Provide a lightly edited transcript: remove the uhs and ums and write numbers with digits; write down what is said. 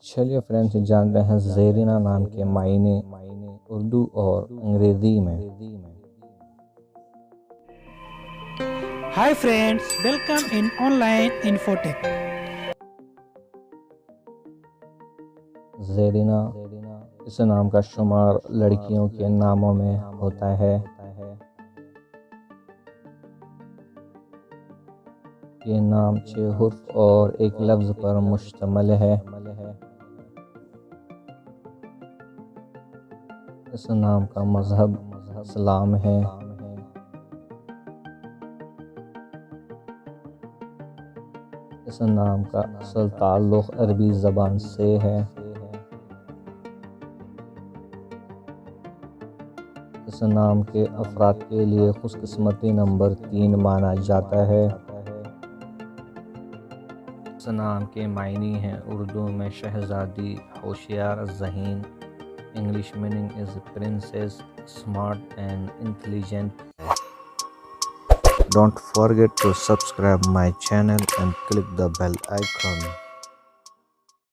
चलिए फ्रेंड्स, जानते हैं ज़ेरिना नाम के मायने उर्दू और अंग्रेजी में। Hi friends, welcome in online Infotech. ज़ेरिना इस नाम का शुमार लड़कियों के नामों में होता है। ये नाम 6 हुर्फ और एक लफ्ज़ पर मुश्तमिल है। इस नाम का मज़हब इस्लाम है। इस नाम का असल ताल्लुक़ अरबी ज़बान से है। इस नाम के अफराद के लिए खुशकिस्मती नंबर 3 माना जाता है। इस नाम के मायने हैं उर्दू में शहज़ादी, होशियार, ज़हीन। English meaning is princess, smart and intelligent. Don't forget to subscribe my channel and click the bell icon.